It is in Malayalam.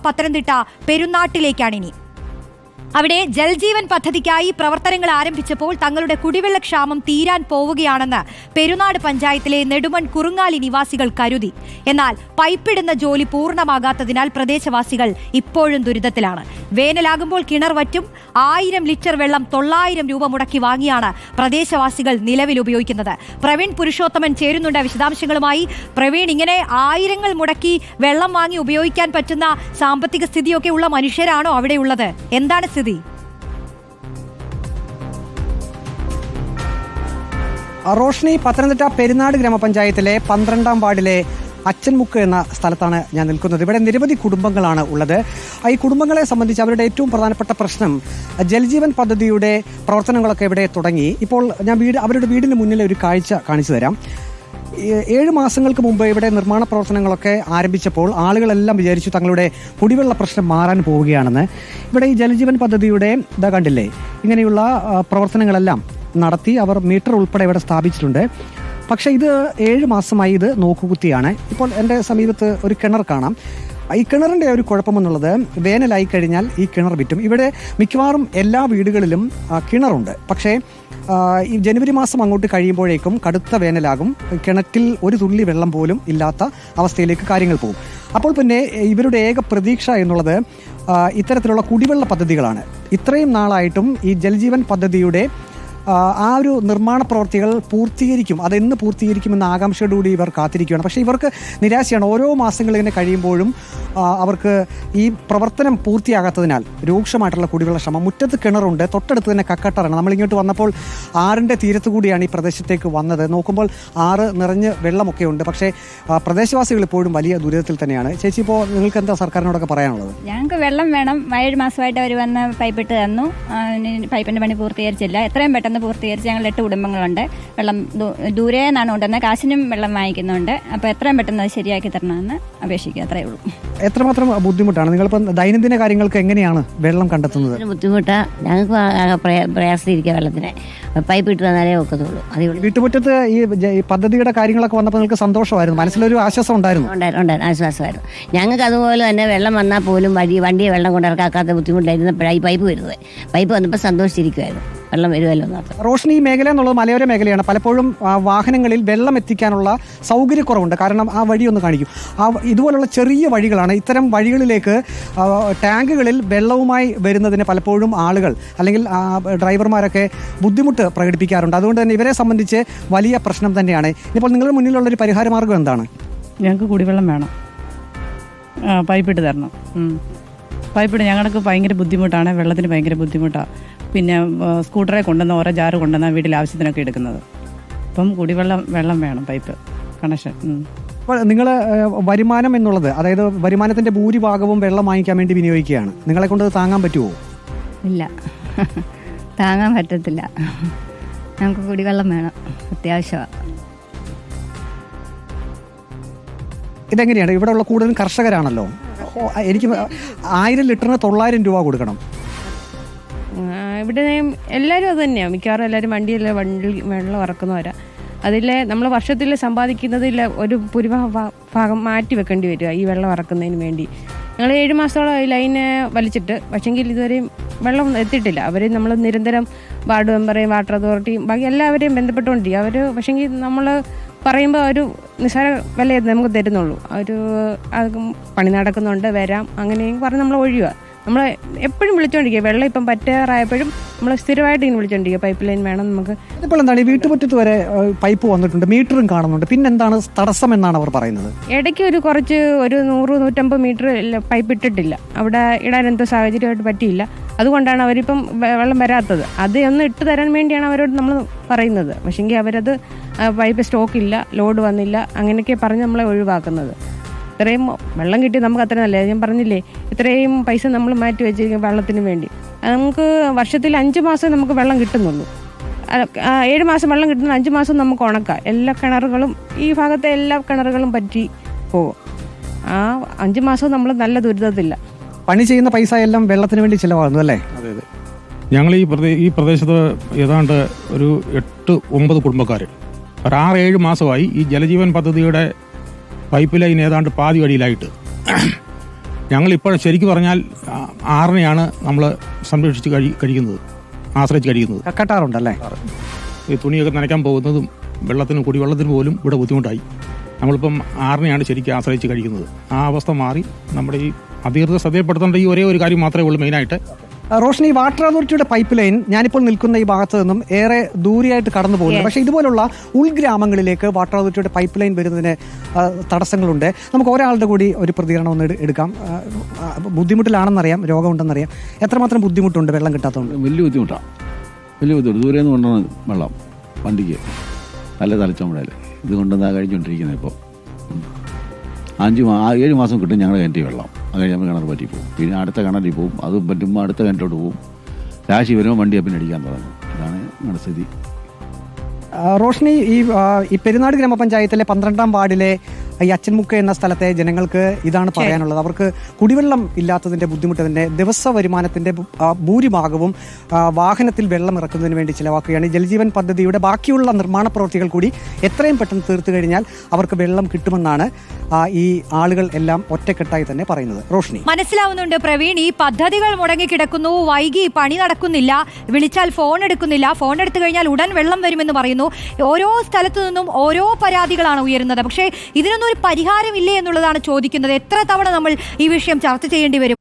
പത്തനംതിട്ട പെരുന്നാട്ടിലേക്കാണിനി. അവിടെ ജൽജീവൻ പദ്ധതിക്കായി പ്രവർത്തനങ്ങൾ ആരംഭിച്ചപ്പോൾ തങ്ങളുടെ കുടിവെള്ളക്ഷാമം തീരാൻ പോവുകയാണെന്ന് പെരുന്നാട് പഞ്ചായത്തിലെ നെടുമൺ കുറുങ്ങാലി നിവാസികൾ കരുതി. എന്നാൽ പൈപ്പിടുന്ന ജോലി പൂർണ്ണമാകാത്തതിനാൽ പ്രദേശവാസികൾ ഇപ്പോഴും ദുരിതത്തിലാണ്. വേനലാകുമ്പോൾ കിണർ വറ്റും. 1000 ലിറ്റർ വെള്ളം 900 രൂപ മുടക്കി വാങ്ങിയാണ് പ്രദേശവാസികൾ നിലവിൽ ഉപയോഗിക്കുന്നത്. പ്രവീൺ പുരുഷോത്തമൻ ചേരുന്നുണ്ട് വിശദാംശങ്ങളുമായി. പ്രവീൺ, ഇങ്ങനെ 1000 മുടക്കി വെള്ളം വാങ്ങി ഉപയോഗിക്കാൻ പറ്റുന്ന സാമ്പത്തിക സ്ഥിതിയൊക്കെ ഉള്ള മനുഷ്യരാണോ അവിടെയുള്ളത്? എന്താണ് സ്ഥിതി? റോഷ്നി, പത്തനംതിട്ട പെരുന്നാട് ഗ്രാമപഞ്ചായത്തിലെ 12ാം വാർഡിലെ അച്ചൻമുക്ക് എന്ന സ്ഥലത്താണ് ഞാൻ നിൽക്കുന്നത്. ഇവിടെ നിരവധി കുടുംബങ്ങളാണ് ഉള്ളത്. ഈ കുടുംബങ്ങളെ സംബന്ധിച്ച് അവരുടെ ഏറ്റവും പ്രധാനപ്പെട്ട പ്രശ്നം ജൽജീവൻ പദ്ധതിയുടെ പ്രവർത്തനങ്ങളൊക്കെ ഇവിടെ തുടങ്ങി. ഇപ്പോൾ ഞാൻ അവരുടെ വീടിന് മുന്നിലെ ഒരു കാഴ്ച കാണിച്ചു തരാം. 7 മാസങ്ങൾക്ക് മുമ്പ് ഇവിടെ നിർമ്മാണ പ്രവർത്തനങ്ങളൊക്കെ ആരംഭിച്ചപ്പോൾ ആളുകളെല്ലാം വിചാരിച്ചു തങ്ങളുടെ കുടിവെള്ള പ്രശ്നം മാറാൻ പോവുകയാണെന്ന്. ഇവിടെ ഈ ജലജീവൻ പദ്ധതിയുടെ കണ്ടില്ലേ, ഇങ്ങനെയുള്ള പ്രവർത്തനങ്ങളെല്ലാം നടത്തി അവർ മീറ്റർ ഉൾപ്പെടെ ഇവിടെ സ്ഥാപിച്ചിട്ടുണ്ട്. പക്ഷേ ഇത് 7 മാസമായി ഇത് നോക്കുകുത്തിയാണ്. ഇപ്പോൾ എൻ്റെ സമീപത്ത് ഒരു കിണർ കാണാം. ഈ കിണറിൻ്റെ ഒരു കുഴപ്പമെന്നുള്ളത് വേനലായി കഴിഞ്ഞാൽ ഈ കിണർ വിറ്റും. ഇവിടെ മിക്കവാറും എല്ലാ വീടുകളിലും കിണറുണ്ട്. പക്ഷേ ഈ ജനുവരി മാസം അങ്ങോട്ട് കഴിയുമ്പോഴേക്കും കടുത്ത വേനലാകും. കിണറ്റിൽ ഒരു തുള്ളി വെള്ളം പോലും ഇല്ലാത്ത അവസ്ഥയിലേക്ക് കാര്യങ്ങൾ പോകും. അപ്പോൾ പിന്നെ ഇവരുടെ ഏക പ്രതീക്ഷ എന്നുള്ളത് ഇത്തരത്തിലുള്ള കുടിവെള്ള പദ്ധതികളാണ്. ഇത്രയും നാളായിട്ടും ഈ ജൽജീവൻ പദ്ധതിയുടെ ആ ഒരു നിർമ്മാണ പ്രവർത്തികൾ പൂർത്തീകരിക്കും, അതെന്ന് പൂർത്തീകരിക്കുമെന്ന ആകാംക്ഷയോടുകൂടി ഇവർ കാത്തിരിക്കുകയാണ്. പക്ഷേ ഇവർക്ക് നിരാശയാണ്. ഓരോ മാസങ്ങൾ ഇങ്ങനെ കഴിയുമ്പോഴും അവർക്ക് ഈ പ്രവർത്തനം പൂർത്തിയാകാത്തതിനാൽ രൂക്ഷമായിട്ടുള്ള കുടിവെള്ള ക്ഷാമം. മുറ്റത്ത് കിണറുണ്ട്, തൊട്ടടുത്ത് തന്നെ കക്കട്ടറാണ്. നമ്മളിങ്ങോട്ട് വന്നപ്പോൾ ആറിൻ്റെ തീരത്തു കൂടിയാണ് ഈ പ്രദേശത്തേക്ക് വന്നത്. നോക്കുമ്പോൾ ആറ് നിറഞ്ഞ് വെള്ളമൊക്കെ ഉണ്ട്. പക്ഷേ പ്രദേശവാസികൾ ഇപ്പോഴും വലിയ ദുരിതത്തിൽ തന്നെയാണ്. ചേച്ചി, ഇപ്പോൾ നിങ്ങൾക്ക് എന്താ സർക്കാരിനോടൊക്കെ പറയാനുള്ളത്? ഞങ്ങൾക്ക് വെള്ളം വേണം. 7 മാസമായിട്ട് അവർ വന്ന് പൈപ്പിട്ട് തന്നു. പൈപ്പിൻ്റെ പണി പൂർത്തീകരിച്ചില്ല. എത്രയും പെട്ടെന്ന് പൂർത്തീകരിച്ച് ഞങ്ങൾ 8 കുടുംബങ്ങളുണ്ട്. വെള്ളം ദൂരെ നിന്നാണ് കൊണ്ടുവന്നത്. കാശിനും വെള്ളം വാങ്ങിക്കുന്നുണ്ട്. അപ്പോൾ എത്രയും പെട്ടെന്ന് അത് ശരിയാക്കി തരണമെന്ന് അപേക്ഷിക്കുക, അത്രയേ ഉള്ളൂ. എത്രമാത്രം ബുദ്ധിമുട്ടാണ് നിങ്ങളിപ്പോൾ ദൈനംദിന കാര്യങ്ങൾക്ക് എങ്ങനെയാണ് വെള്ളം കണ്ടെത്തുന്നത്? ബുദ്ധിമുട്ടാണ്. ഞങ്ങൾക്ക് പ്രയാസത്തിരിക്കുക വെള്ളത്തിന്. പൈപ്പ് ഇട്ട് തന്നാലേ ഒക്കത്തുള്ളൂ. വീട്ടുമുറ്റത്ത് ഈ പദ്ധതിയുടെ കാര്യങ്ങളൊക്കെ വന്നപ്പോൾ നിങ്ങൾക്ക് സന്തോഷമായിരുന്നു, മനസ്സിലൊരു ആശ്വാസം ഉണ്ടായിരുന്നു? ഉണ്ടായിരുന്നു, ആശ്വാസമായിരുന്നു. ഞങ്ങൾക്ക് അതുപോലെ തന്നെ വെള്ളം വന്നാൽ പോലും വണ്ടിയെ വെള്ളം കൊണ്ടിറക്കാത്ത ബുദ്ധിമുട്ടായിരുന്നപ്പോഴാണ് ഈ പൈപ്പ് വരുന്നത്. പൈപ്പ് വന്നപ്പോൾ സന്തോഷിച്ചിരിക്കുമായിരുന്നു, വെള്ളം വരുമല്ലോ എന്ന്. റോഷ്നി, ഈ മേഖല എന്നുള്ളത് മലയോര മേഖലയാണ്. പലപ്പോഴും വാഹനങ്ങളിൽ വെള്ളം എത്തിക്കാനുള്ള സൗകര്യക്കുറവുണ്ട്. കാരണം ആ വഴി ഒന്ന് കാണിക്കും. ഇതുപോലുള്ള ചെറിയ വഴികളാണ്. ഇത്തരം വഴികളിലേക്ക് ടാങ്കുകളിൽ വെള്ളവുമായി വരുന്നതിന് പലപ്പോഴും ആളുകൾ അല്ലെങ്കിൽ ഡ്രൈവർമാരൊക്കെ ബുദ്ധിമുട്ട് പ്രകടിപ്പിക്കാറുണ്ട്. അതുകൊണ്ട് തന്നെ ഇവരെ സംബന്ധിച്ച് വലിയ പ്രശ്നം തന്നെയാണ്. ഇപ്പോൾ നിങ്ങളുടെ മുന്നിലുള്ളൊരു പരിഹാരമാർഗ്ഗം എന്താണ്? ഞങ്ങൾക്ക് കുടിവെള്ളം വേണം, പൈപ്പിട്ട് തരണം. പൈപ്പിട്ട് ഞങ്ങൾക്ക് ഭയങ്കര ബുദ്ധിമുട്ടാണ്, വെള്ളത്തിന് ഭയങ്കര ബുദ്ധിമുട്ടാണ്. പിന്നെ സ്കൂട്ടറെ കൊണ്ടുവന്ന ഓരോ ജാറ് കൊണ്ടുവന്ന വീട്ടിൽ ആവശ്യത്തിനൊക്കെ എടുക്കുന്നത്. അപ്പം വെള്ളം വേണം, പൈപ്പ് കണക്ഷൻ. അപ്പോൾ നിങ്ങൾ വരുമാനം എന്നുള്ളത്, അതായത് വരുമാനത്തിൻ്റെ ഭൂരിഭാഗവും വെള്ളം വാങ്ങിക്കാൻ വേണ്ടി വിനിയോഗിക്കുകയാണ്. നിങ്ങളെ കൊണ്ട് താങ്ങാൻ പറ്റുമോ? ഇല്ല, താങ്ങാൻ പറ്റത്തില്ല. ഞങ്ങൾക്ക് കുടിവെള്ളം വേണം, അത്യാവശ്യമാണ്. ഇതെങ്ങനെയാണ്? ഇവിടെ ഉള്ള കൂടുതലും കർഷകരാണല്ലോ. എനിക്ക് 1000 ലിറ്ററിന് 900 രൂപ കൊടുക്കണം. ഇവിടെ എല്ലാവരും അത് തന്നെയാണ്. മിക്കവാറും എല്ലാവരും വണ്ടി വെള്ളം ഇറക്കുന്നവരാ. അതിൽ നമ്മൾ വർഷത്തിൽ സമ്പാദിക്കുന്നതിൽ ഒരു ഭാഗം മാറ്റി വെക്കേണ്ടി വരിക ഈ വെള്ളം ഇറക്കുന്നതിന് വേണ്ടി. ഞങ്ങൾ 7 മാസത്തോളം ഈ ലൈന് വലിച്ചിട്ട്, പക്ഷേങ്കിൽ ഇതുവരെയും വെള്ളം എത്തിയിട്ടില്ല. അവർ നമ്മൾ നിരന്തരം വാർഡ് മെമ്പറേയും വാട്ടർ അതോറിറ്റിയും ബാക്കി എല്ലാവരെയും ബന്ധപ്പെട്ടുകൊണ്ടിരിക്കുക. അവർ പക്ഷേങ്കിൽ നമ്മൾ പറയുമ്പോൾ ഒരു നിസ്സാര വില നമുക്ക് തരുന്നുള്ളൂ. പണി നടക്കുന്നുണ്ട്, വരാം അങ്ങനെയും പറഞ്ഞ് നമ്മൾ ഒഴിയുക. നമ്മൾ എപ്പോഴും വിളിച്ചുകൊണ്ടിരിക്കുക. വെള്ളം ഇപ്പം പറ്റാറായപ്പോഴും നമ്മൾ സ്ഥിരമായിട്ട് ഇങ്ങനെ വിളിച്ചുകൊണ്ടിരിക്കുക, പൈപ്പ് ലൈൻ വേണം നമുക്ക്. ഇപ്പോൾ എന്താണ് ഈ വീട്ടുമുറ്റത്ത് വരെ പൈപ്പ് വന്നിട്ടുണ്ട്, മീറ്ററും കാണുന്നുണ്ട്, പിന്നെന്താണ് തടസ്സം എന്നാണ് അവർ പറയുന്നത്? ഇടയ്ക്ക് ഒരു 100-150 മീറ്റർ പൈപ്പ് ഇട്ടിട്ടില്ല. അവിടെ ഇടാൻ എന്തോ സാഹചര്യമായിട്ട് പറ്റിയില്ല. അതുകൊണ്ടാണ് അവരിപ്പം വെള്ളം വരാത്തത്. അത് ഒന്ന് ഇട്ട് തരാൻ വേണ്ടിയാണ് അവരോട് നമ്മൾ പറയുന്നത്. പക്ഷേങ്കിൽ അവരത് പൈപ്പ് സ്റ്റോക്കില്ല, ലോഡ് വന്നില്ല, അങ്ങനെയൊക്കെ പറഞ്ഞ് നമ്മളെ ഒഴിവാക്കുന്നത്. ഇത്രയും വെള്ളം കിട്ടി നമുക്ക് അത്ര നല്ല. ഞാൻ പറഞ്ഞില്ലേ, ഇത്രയും പൈസ നമ്മൾ മാറ്റി വെച്ചിരിക്കും വെള്ളത്തിന് വേണ്ടി. നമുക്ക് വർഷത്തിൽ 5 മാസം നമുക്ക് വെള്ളം കിട്ടുന്നുള്ളൂ. 7 മാസം വെള്ളം കിട്ടുന്ന 5 മാസം നമുക്ക് ഉണക്കാം. എല്ലാ കിണറുകളും ഈ ഭാഗത്തെ എല്ലാ കിണറുകളും പറ്റി പോകും. ആ 5 മാസവും നമ്മൾ നല്ല ദുരിതത്തില്ല. പണി ചെയ്യുന്ന പൈസ എല്ലാം വെള്ളത്തിന് വേണ്ടി ചിലവാകുന്നു അല്ലേ? അതെ അതെ. ഞങ്ങൾ ഈ പ്രദേശത്ത് ഏതാണ്ട് ഒരു 8-9 കുടുംബക്കാർ ഒരു 6-7 മാസമായി ഈ ജലജീവൻ പദ്ധതിയുടെ പൈപ്പ് ലൈൻ ഏതാണ്ട് പാതി വഴിയിലായിട്ട്. ഞങ്ങളിപ്പോൾ ശരിക്കും പറഞ്ഞാൽ ആറിനെയാണ് നമ്മൾ സംരക്ഷിച്ച് കഴിക്കുന്നത്, ആശ്രയിച്ച് കഴിക്കുന്നത്. കട്ടാറുണ്ടല്ലേ? ഈ തുണിയൊക്കെ നനയ്ക്കാൻ പോകുന്നതും വെള്ളത്തിനും കുടിവെള്ളത്തിനും പോലും ഇവിടെ ബുദ്ധിമുട്ടായി. നമ്മളിപ്പം ആറിനെയാണ് ശരിക്കും ആശ്രയിച്ച് കഴിക്കുന്നത്. ആ അവസ്ഥ മാറി നമ്മുടെ ഈ അധികൃതർ ശ്രദ്ധയപ്പെടുത്തേണ്ട ഈ ഒരേ ഒരു കാര്യം മാത്രമേ ഉള്ളൂ മെയിനായിട്ട്. റോഷ്നി, വാട്ടർ അതോറിറ്റിയുടെ പൈപ്പ് ലൈൻ ഞാനിപ്പോൾ നിൽക്കുന്ന ഈ ഭാഗത്ത് നിന്നും ഏറെ ദൂരെയായിട്ട് കടന്നു പോകുന്നു. പക്ഷേ ഇതുപോലുള്ള ഉൾഗ്രാമങ്ങളിലേക്ക് വാട്ടർ അതോറിറ്റിയുടെ പൈപ്പ് ലൈൻ വരുന്നതിന് തടസ്സങ്ങളുണ്ട്. നമുക്ക് ഒരാളുടെ കൂടി ഒരു പ്രതികരണം ഒന്ന് എടുക്കാം. ബുദ്ധിമുട്ടിലാണെന്നറിയാം, രോഗമുണ്ടെന്നറിയാം. എത്രമാത്രം ബുദ്ധിമുട്ടുണ്ട് വെള്ളം കിട്ടാത്തതുകൊണ്ട്? വലിയ ബുദ്ധിമുട്ടാണ്, വലിയ ബുദ്ധിമുട്ട്. ദൂരെ നിന്ന് കൊണ്ടുവന്ന വെള്ളം വണ്ടിക്ക് നല്ല തലച്ചോമ്പടയിൽ ഇത് കൊണ്ടുവന്നാ കഴിച്ചുകൊണ്ടിരിക്കുന്നത്. ഇപ്പോൾ 7 മാസം കിട്ടും ഞങ്ങളുടെ കിണറ്റി വെള്ളം. അത് കഴിയുമ്പോൾ കിണർ പറ്റി പോകും, പിന്നെ അടുത്ത കിണറിൽ പോകും, അത് പറ്റുമ്പോൾ അടുത്ത കിണറ്റിലോട്ട് പോകും. രാശി വരുമ്പോൾ വണ്ടി അപ്പം അടിക്കാൻ തുടങ്ങും. ഇതാണ് ഞങ്ങളുടെ സ്ഥിതി. റോഷ്നി, ഈ പെരുന്നാട് ഗ്രാമപഞ്ചായത്തിലെ 12ാം വാർഡിലെ ഈ അച്ചൻമുക്ക് എന്ന സ്ഥലത്തെ ജനങ്ങൾക്ക് ഇതാണ് പറയാനുള്ളത്. അവർക്ക് കുടിവെള്ളം ഇല്ലാത്തതിന്റെ ബുദ്ധിമുട്ട് തന്നെ ദിവസ വരുമാനത്തിന്റെ ഭൂരിഭാഗവും വാഹനത്തിൽ വെള്ളം ഇറക്കുന്നതിന് വേണ്ടി ചിലവാക്കുകയാണ്. ജൽജീവൻ പദ്ധതിയുടെ ബാക്കിയുള്ള നിർമ്മാണ പ്രവൃത്തികൾ കൂടി എത്രയും പെട്ടെന്ന് തീർത്തു കഴിഞ്ഞാൽ അവർക്ക് വെള്ളം കിട്ടുമെന്നാണ് ഈ ആളുകൾ എല്ലാം ഒറ്റക്കെട്ടായി തന്നെ പറയുന്നത്. റോഷ്നി, മനസ്സിലാവുന്നുണ്ട് പ്രവീൺ. ഈ പദ്ധതികൾ മുടങ്ങിക്കിടക്കുന്നു, വൈകി പണി നടക്കുന്നില്ല, വിളിച്ചാൽ ഫോൺ എടുക്കുന്നില്ല, ഫോൺ എടുത്തു കഴിഞ്ഞാൽ ഉടൻ വെള്ളം വരുമെന്ന് പറയുന്നു. ഓരോ സ്ഥലത്തു നിന്നും ഓരോ പരാതികളാണ് ഉയരുന്നത്. പക്ഷേ ഇതിനൊന്നും ഒരു പരിഹാരമില്ലേ എന്നുള്ളതാണ് ചോദിക്കുന്നത്. എത്ര തവണ നമ്മൾ ഈ വിഷയം ചർച്ച ചെയ്യേണ്ടി വരും?